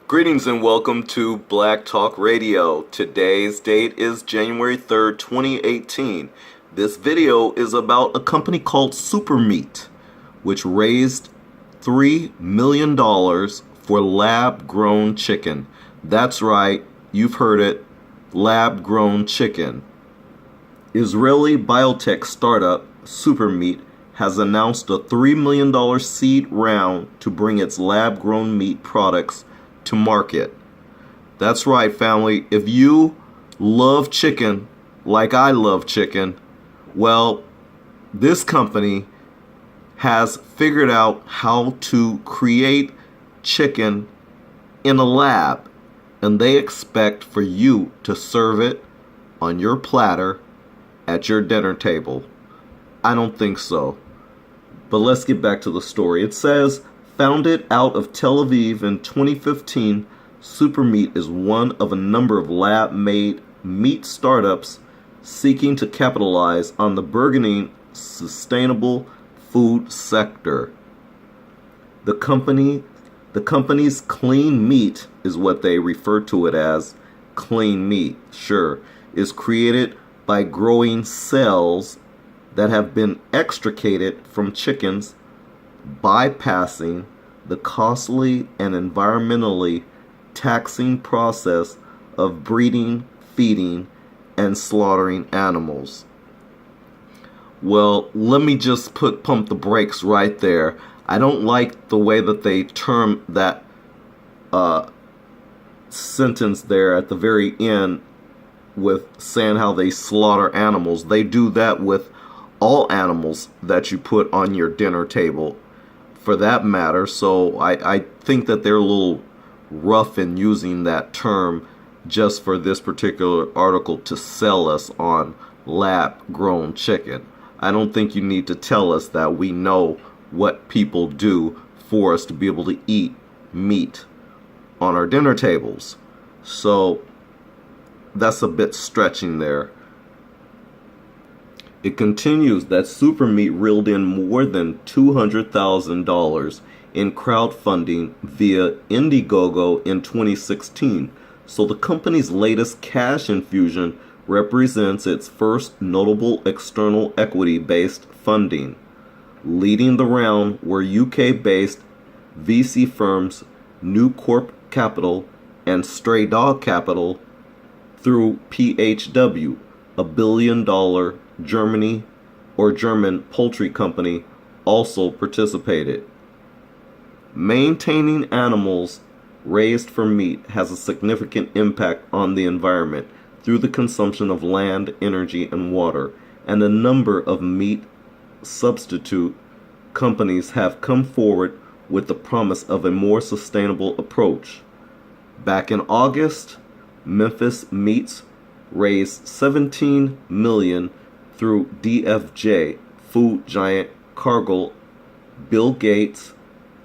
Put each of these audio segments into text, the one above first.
Greetings and welcome to Black Talk Radio. Today's date is January 3rd, 2018. This video is about a company called SuperMeat, which raised $3 million for lab-grown chicken. That's right, you've heard it, lab-grown chicken. Israeli biotech startup SuperMeat has announced a $3 million seed round to bring its lab-grown meat products to market. That's right, family. If you love chicken like I love chicken, well, this company has figured out how to create chicken in a lab, and they expect for you to serve it on your platter at your dinner table. I don't think so. But let's get back to the story. It says, founded out of Tel Aviv in 2015, SuperMeat is one of a number of lab-made meat startups seeking to capitalize on the burgeoning sustainable food sector. The company's clean meat is what they refer to it as. Clean meat, sure, is created by growing cells that have been extricated from chickens, bypassing the costly and environmentally taxing process of breeding, feeding, and slaughtering animals. Well, let me just pump the brakes right there. I don't like the way that they term that sentence there at the very end with saying how they slaughter animals. They do that with all animals that you put on your dinner table, for that matter. So I think that they're a little rough in using that term just for this particular article to sell us on lab-grown chicken. I don't think you need to tell us that. We know what people do for us to be able to eat meat on our dinner tables. So that's a bit stretching there. It continues that SuperMeat reeled in more than $200,000 in crowdfunding via Indiegogo in 2016, so the company's latest cash infusion represents its first notable external equity-based funding. Leading the round were UK-based VC firms New Corp Capital and Stray Dog Capital through PHW, a billion-dollar German poultry company, also participated. Maintaining animals raised for meat has a significant impact on the environment through the consumption of land, energy, and water, and a number of meat substitute companies have come forward with the promise of a more sustainable approach. Back in August, Memphis Meats raised $17 million through DFJ, food giant Cargill, Bill Gates,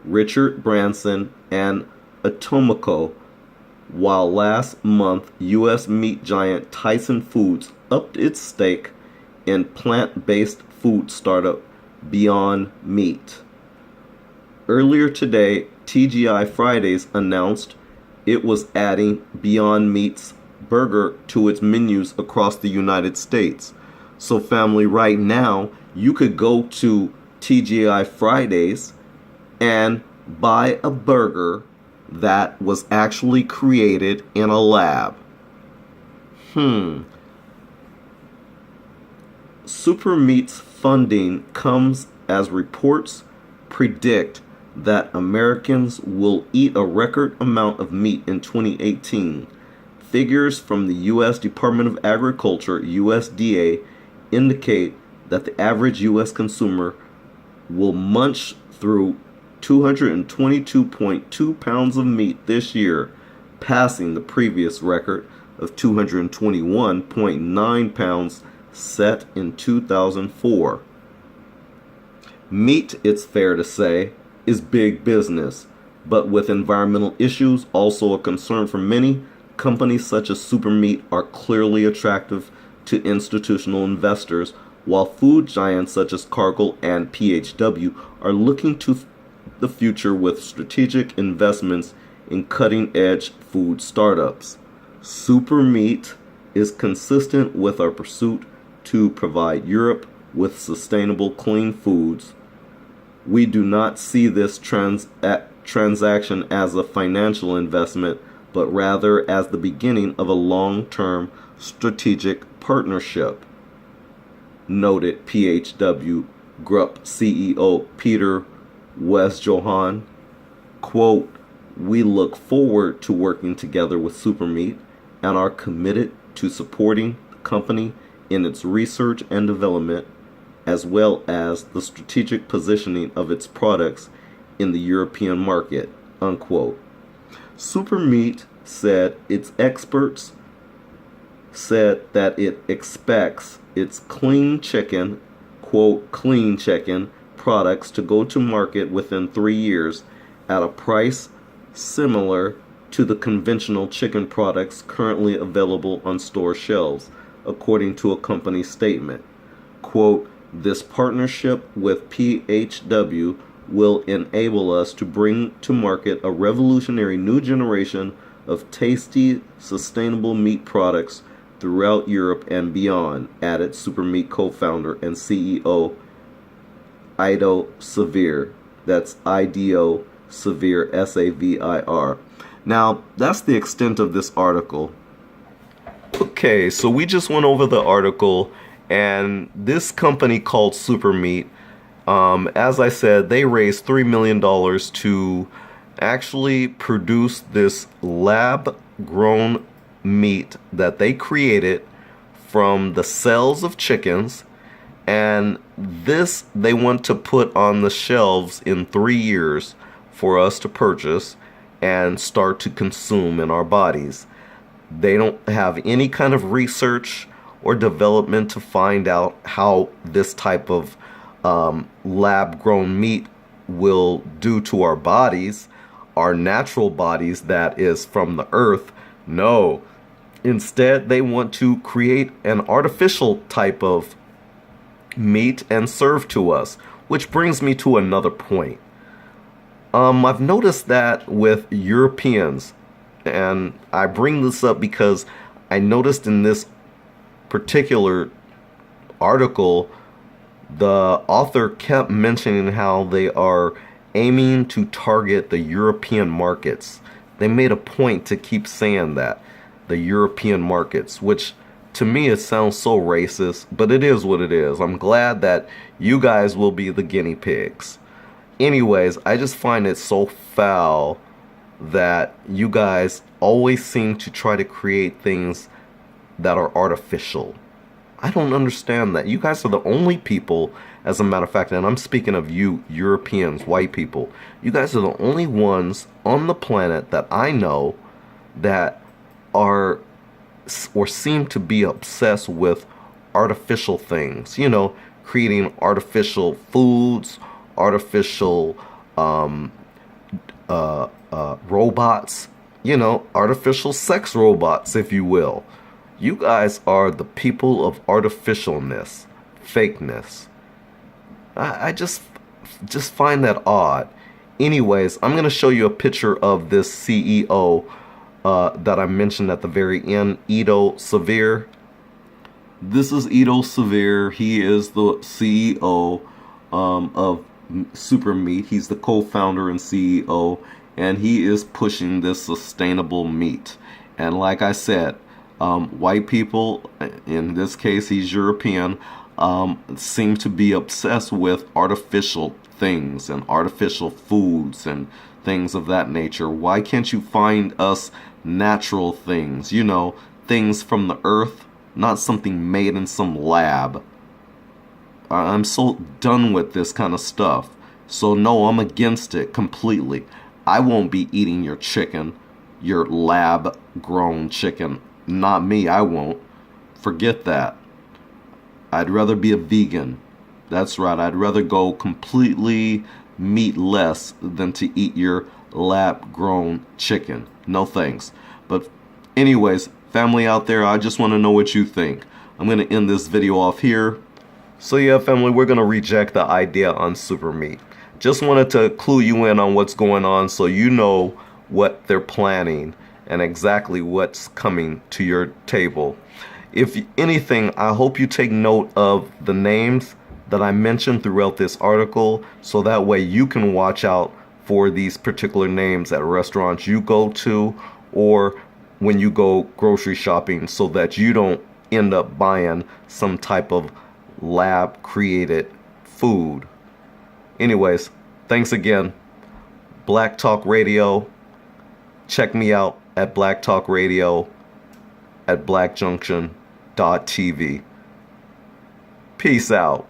Richard Branson, and Atomico, while last month U.S. meat giant Tyson Foods upped its stake in plant-based food startup Beyond Meat. Earlier today, TGI Fridays announced it was adding Beyond Meat's burger to its menus across the United States. So family, right now, you could go to TGI Fridays and buy a burger that was actually created in a lab. SuperMeat's funding comes as reports predict that Americans will eat a record amount of meat in 2018. Figures from the U.S. Department of Agriculture, USDA, indicate that the average U.S. consumer will munch through 222.2 pounds of meat this year, passing the previous record of 221.9 pounds set in 2004. Meat, it's fair to say, is big business, but with environmental issues also a concern for many, companies such as SuperMeat are clearly attractive to institutional investors, while food giants such as Cargill and PHW are looking to the future with strategic investments in cutting-edge food startups. SuperMeat is consistent with our pursuit to provide Europe with sustainable, clean foods. We do not see this transaction as a financial investment, but rather as the beginning of a long-term strategic partnership, noted PHW Group CEO Peter Westjohann. Quote, "We look forward to working together with SuperMeat and are committed to supporting the company in its research and development, as well as the strategic positioning of its products in the European market," unquote. SuperMeat said its experts said that it expects its clean chicken, quote, clean chicken products to go to market within 3 years at a price similar to the conventional chicken products currently available on store shelves, according to a company statement. Quote, "This partnership with PHW will enable us to bring to market a revolutionary new generation of tasty, sustainable meat products throughout Europe and beyond," added SuperMeat co-founder and CEO Ido Savir. That's Ido Savir, Savir. Now, that's the extent of this article. Okay, so we just went over the article, and this company called SuperMeat, as I said, they raised $3 million to actually produce this lab-grown meat that they created from the cells of chickens, and this they want to put on the shelves in 3 years for us to purchase and start to consume in our bodies. They don't have any kind of research or development to find out how this type of lab-grown meat will do to our bodies, our natural bodies, that is from the earth. No. Instead, they want to create an artificial type of meat and serve to us, which brings me to another point. I've noticed that with Europeans, and I bring this up because I noticed in this particular article, the author kept mentioning how they are aiming to target the European markets. They made a point to keep saying that, the European markets, which to me it sounds so racist, but it is what it is. I'm glad that you guys will be the guinea pigs. Anyways, I just find it so foul that you guys always seem to try to create things that are artificial. I don't understand that. You guys are the only people, as a matter of fact, and I'm speaking of you Europeans, white people, you guys are the only ones on the planet that I know that are or seem to be obsessed with artificial things, you know, creating artificial foods, artificial robots, you know, artificial sex robots, if you will. You guys are the people of artificialness, fakeness. I just find that odd. Anyways, I'm going to show you a picture of this CEO that I mentioned at the very end, Ido Savir. This is Ido Savir. He is the CEO of SuperMeat. He's the co-founder and CEO, and he is pushing this sustainable meat. And like I said, white people, in this case he's European, seem to be obsessed with artificial things and artificial foods and things of that nature. Why can't you find us natural things, you know, things from the earth, not something made in some lab? I'm so done with this kind of stuff. So no, I'm against it completely. I won't be eating your chicken, your lab-grown chicken. Not me, I won't. Forget that. I'd rather be a vegan. That's right, I'd rather go completely meatless than to eat your lab-grown chicken. No thanks. But anyways, family out there, I just want to know what you think. I'm going to end this video off here. So yeah, family, we're going to reject the idea on SuperMeat. Just wanted to clue you in on what's going on so you know what they're planning and exactly what's coming to your table. If anything, I hope you take note of the names that I mentioned throughout this article, so that way you can watch out for these particular names at restaurants you go to or when you go grocery shopping, so that you don't end up buying some type of lab created food. Anyways, thanks again. Black Talk Radio. Check me out at Black Talk Radio at blackjunction.tv. Peace out.